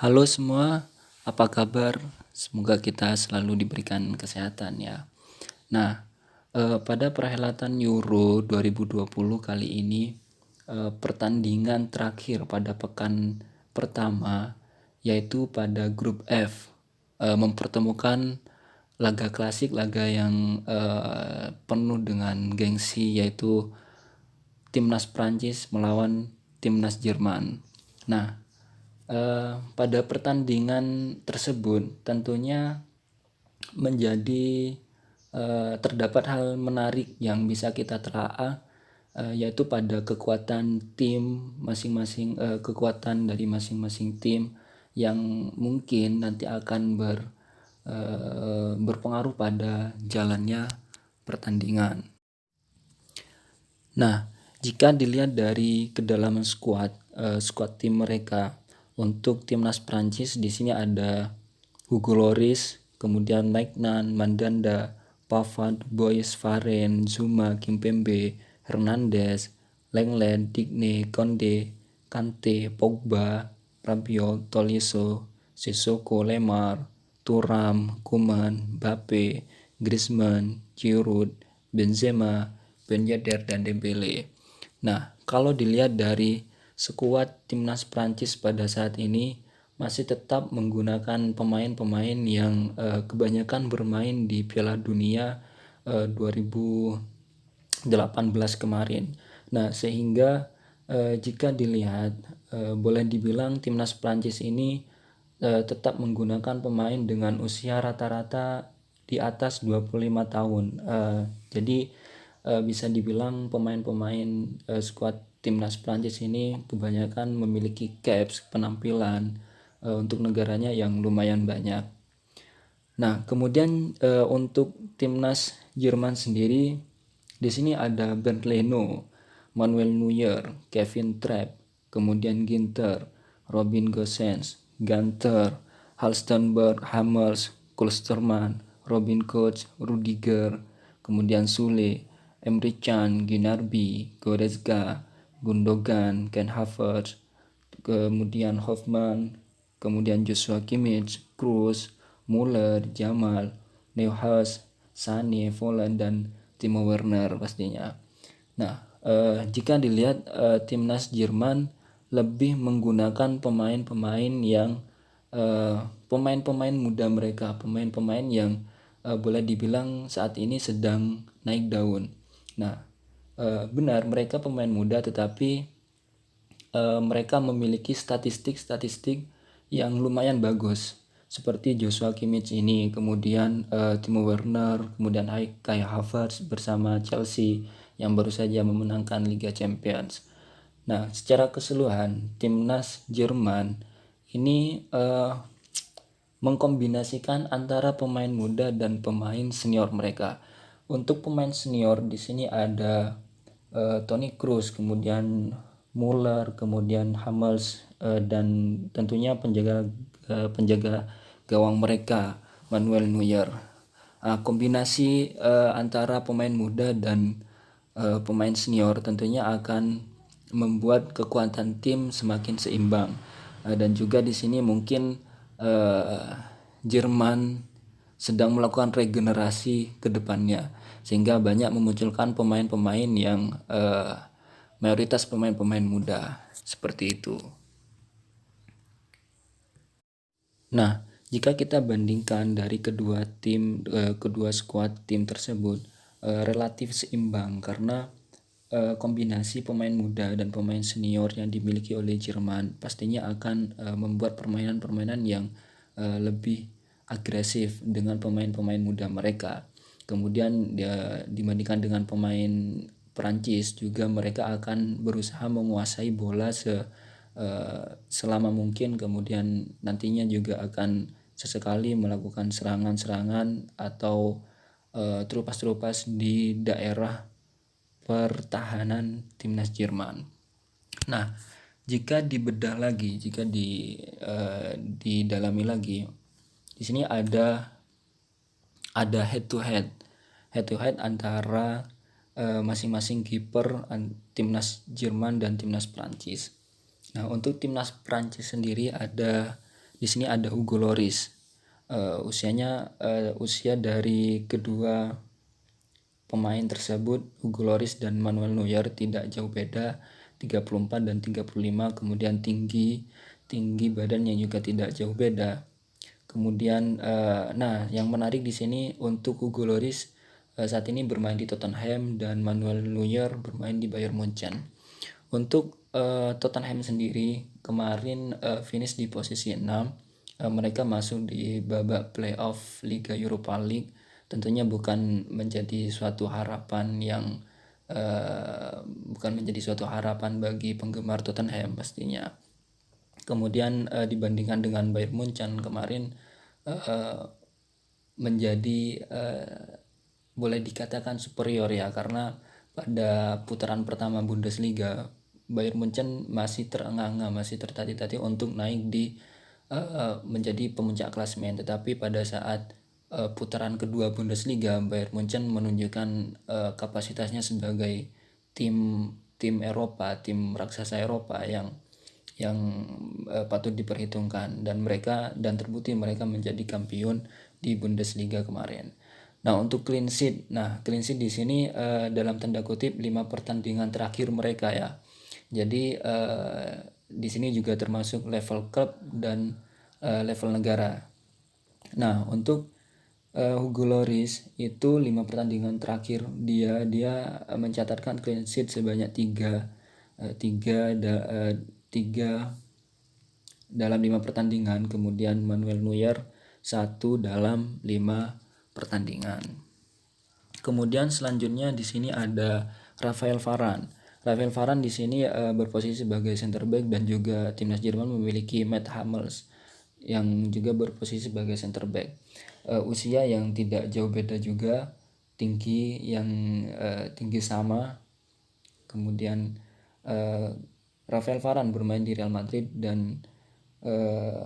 Halo semua, apa kabar? Semoga kita selalu diberikan kesehatan ya. Nah, pada perhelatan Euro 2020 kali ini, pertandingan terakhir pada pekan pertama yaitu pada grup F, mempertemukan laga klasik, laga yang penuh dengan gengsi, yaitu timnas Prancis melawan timnas Jerman. Nah, pada pertandingan tersebut tentunya menjadi terdapat hal menarik yang bisa kita telaah, yaitu pada kekuatan tim masing-masing, kekuatan dari masing-masing tim yang mungkin nanti akan berpengaruh pada jalannya pertandingan. Nah, jika dilihat dari kedalaman skuad tim mereka, untuk timnas Prancis di sini ada Hugo Lloris, kemudian Maignan, Mandanda, Pavard, Boyes, Varane, Zouma, Kimpembe, Hernandez, Lenglet, Digne, Konde, Kante, Pogba, Rabiot, Tolisso, Sissoko, Lemar, Thuram, Koeman, Mbappe, Griezmann, Giroud, Benzema, Ben Yedder, dan Dembele. Nah, kalau dilihat dari skuad timnas Prancis pada saat ini masih tetap menggunakan pemain-pemain yang kebanyakan bermain di Piala Dunia 2018 kemarin. Nah, sehingga jika dilihat boleh dibilang timnas Prancis ini tetap menggunakan pemain dengan usia rata-rata di atas 25 tahun. Jadi bisa dibilang pemain-pemain skuad timnas Prancis ini kebanyakan memiliki caps penampilan untuk negaranya yang lumayan banyak. Nah, kemudian untuk timnas Jerman sendiri di sini ada Bernd Leno, Manuel Neuer, Kevin Trapp, kemudian Ginter, Robin Gosens, Ganter, Halstenberg, Hummels, Klosterman, Robin Koch, Rudiger, kemudian Sule, Emre Can, Gnabry, Goretzka, Gundogan, Ken Havertz, kemudian Hoffman, kemudian Joshua Kimmich, Kroos, Muller, Jamal, Neuhaus, Sané, Volland, dan Timo Werner pastinya. Nah, jika dilihat timnas Jerman lebih menggunakan pemain-pemain yang pemain-pemain muda mereka, pemain-pemain yang boleh dibilang saat ini sedang naik daun. Nah, benar mereka pemain muda, tetapi mereka memiliki statistik-statistik yang lumayan bagus, seperti Joshua Kimmich ini, kemudian Timo Werner, kemudian Kai Havertz bersama Chelsea yang baru saja memenangkan Liga Champions. Nah, secara keseluruhan timnas Jerman ini mengkombinasikan antara pemain muda dan pemain senior mereka. Untuk pemain senior di sini ada Toni Kroos, kemudian Muller, kemudian Hummels, dan tentunya penjaga gawang mereka Manuel Neuer. Kombinasi antara pemain muda dan pemain senior tentunya akan membuat kekuatan tim semakin seimbang. Dan juga di sini mungkin Jerman sedang melakukan regenerasi ke depannya, sehingga banyak memunculkan pemain-pemain yang mayoritas pemain-pemain muda seperti itu. Nah, jika kita bandingkan dari kedua skuad tim tersebut relatif seimbang, karena kombinasi pemain muda dan pemain senior yang dimiliki oleh Jerman pastinya akan membuat permainan-permainan yang lebih agresif dengan pemain-pemain muda mereka. Kemudian dibandingkan dengan pemain Perancis, juga mereka akan berusaha menguasai bola selama mungkin, kemudian nantinya juga akan sesekali melakukan serangan-serangan atau terupas-terupas di daerah pertahanan timnas Jerman. Nah, jika dibedah lagi, jika didalami lagi, di sini ada head to head antara masing-masing kiper timnas Jerman dan timnas Prancis. Nah, untuk timnas Prancis sendiri ada Di sini ada Hugo Lloris. Usia dari kedua pemain tersebut, Hugo Lloris dan Manuel Neuer, tidak jauh beda, 34 dan 35. Kemudian tinggi badannya juga tidak jauh beda. Kemudian nah yang menarik di sini untuk Hugo Lloris saat ini bermain di Tottenham dan Manuel Neuer bermain di Bayern Munchen. Untuk Tottenham sendiri kemarin finish di posisi 6. Mereka masuk di babak playoff Liga Europa League. Tentunya bukan menjadi suatu harapan bagi penggemar Tottenham pastinya. Kemudian dibandingkan dengan Bayern Munchen kemarin menjadi boleh dikatakan superior ya, karena pada putaran pertama Bundesliga Bayern Munchen masih terengah-engah, masih tertati-tati untuk naik di menjadi pemuncak klasemen. Tetapi pada saat putaran kedua Bundesliga, Bayern Munchen menunjukkan kapasitasnya sebagai tim Eropa, tim raksasa Eropa yang patut diperhitungkan, dan terbukti mereka menjadi kampiun di Bundesliga kemarin. Nah, untuk clean sheet di sini dalam tanda kutip 5 pertandingan terakhir mereka ya. Jadi di sini juga termasuk level klub dan level negara. Nah, untuk Hugo Lloris itu 5 pertandingan terakhir dia mencatatkan clean sheet sebanyak 3 dalam 5 pertandingan. Kemudian Manuel Neuer 1 dalam 5 pertandingan. Kemudian selanjutnya di sini ada Rafael Varane. Rafael Varane di sini berposisi sebagai center back, dan juga timnas Jerman memiliki Mats Hummels yang juga berposisi sebagai center back. Usia yang tidak jauh beda juga, tinggi sama. Kemudian Rafael Varane bermain di Real Madrid dan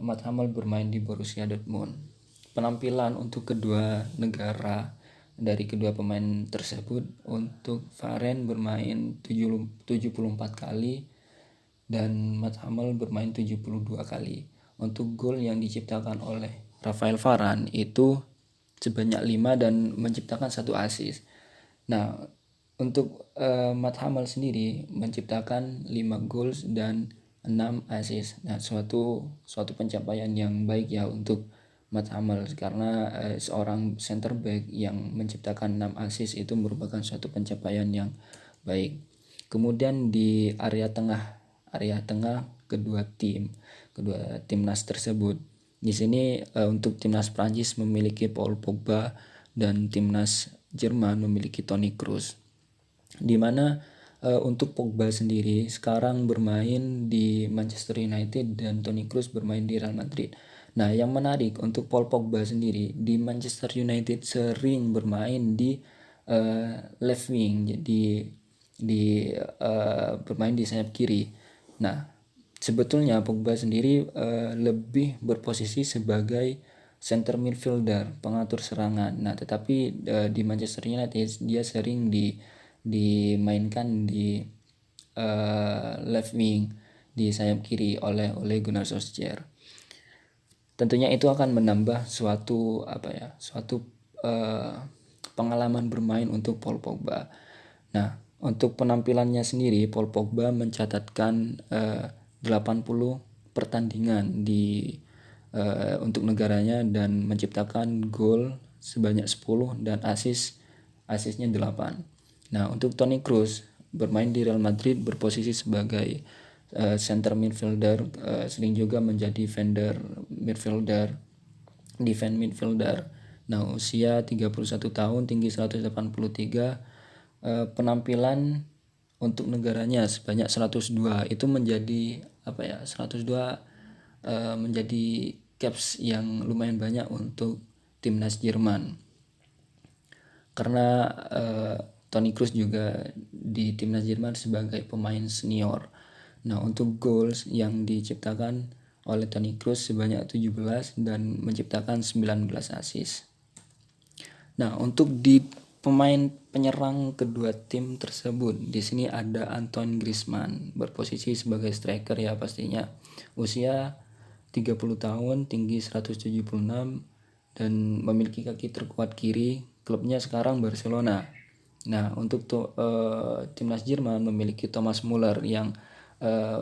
Mats Hummels bermain di Borussia Dortmund. Penampilan untuk kedua negara dari kedua pemain tersebut, untuk Varane bermain 74 kali dan Mats Hummels bermain 72 kali. Untuk gol yang diciptakan oleh Rafael Varane itu sebanyak 5 dan menciptakan 1 assist. Nah, untuk Mats Hummels sendiri menciptakan 5 gol dan 6 assist. Nah, suatu pencapaian yang baik ya untuk Mats Hummels, karena seorang center back yang menciptakan 6 assist itu merupakan suatu pencapaian yang baik. Kemudian di area tengah kedua timnas tersebut. Di sini untuk timnas Prancis memiliki Paul Pogba dan timnas Jerman memiliki Toni Kroos. Di mana untuk Pogba sendiri sekarang bermain di Manchester United dan Toni Kroos bermain di Real Madrid. Nah, yang menarik untuk Paul Pogba sendiri di Manchester United sering bermain di left wing, jadi bermain di sayap kiri. Nah, sebetulnya Pogba sendiri lebih berposisi sebagai center midfielder, pengatur serangan. Nah, tetapi di Manchester United dia sering dimainkan di left wing, di sayap kiri oleh Gunnar Solskjaer. Tentunya itu akan menambah suatu pengalaman bermain untuk Paul Pogba. Nah, untuk penampilannya sendiri, Paul Pogba mencatatkan 80 pertandingan untuk negaranya dan menciptakan gol sebanyak 10 dan asisnya 8. Nah, untuk Toni Kroos bermain di Real Madrid berposisi sebagai center midfielder, sering juga menjadi defense midfielder. Nah, usia 31 tahun, tinggi 183, penampilan untuk negaranya sebanyak 102. Itu menjadi 102 menjadi caps yang lumayan banyak untuk timnas Jerman. Karena Toni Kroos juga di timnas Jerman sebagai pemain senior. Nah, untuk goals yang diciptakan oleh Toni Kroos sebanyak 17 dan menciptakan 19 assist. Nah, untuk di pemain penyerang kedua tim tersebut, di sini ada Antoine Griezmann berposisi sebagai striker ya pastinya. Usia 30 tahun, tinggi 176 dan memiliki kaki terkuat kiri. Klubnya sekarang Barcelona. Nah, untuk timnas Jerman memiliki Thomas Muller yang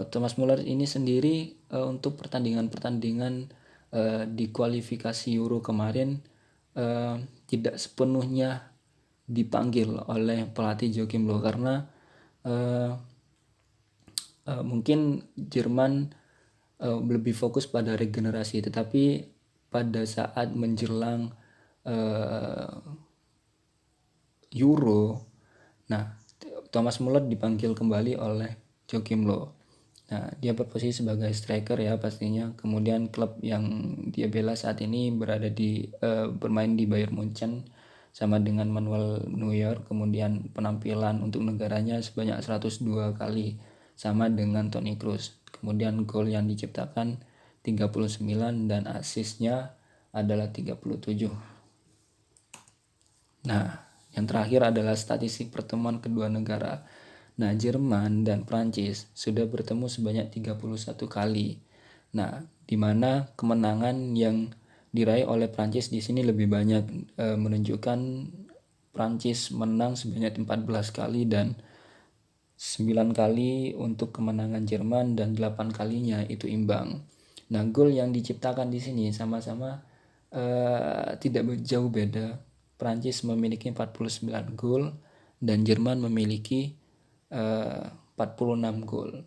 Thomas Muller ini sendiri untuk pertandingan-pertandingan di kualifikasi Euro kemarin tidak sepenuhnya dipanggil oleh pelatih Joachim Löw karena mungkin Jerman lebih fokus pada regenerasi, tetapi pada saat menjelang Euro, nah Thomas Muller dipanggil kembali oleh Joachim Löw. Nah, dia berposisi sebagai striker ya pastinya. Kemudian klub yang dia bela saat ini bermain di Bayern Munchen sama dengan Manuel Neuer. Kemudian penampilan untuk negaranya sebanyak 102 kali sama dengan Toni Kroos. Kemudian gol yang diciptakan 39 dan asisnya adalah 37. Nah, yang terakhir adalah statistik pertemuan kedua negara. Nah, Jerman dan Prancis sudah bertemu sebanyak 31 kali. Nah, di mana kemenangan yang diraih oleh Prancis di sini lebih banyak, menunjukkan Prancis menang sebanyak 14 kali dan 9 kali untuk kemenangan Jerman dan 8 kalinya itu imbang. Nah, gol yang diciptakan di sini sama-sama tidak jauh beda. Prancis memiliki 49 gol dan Jerman memiliki 46 gol.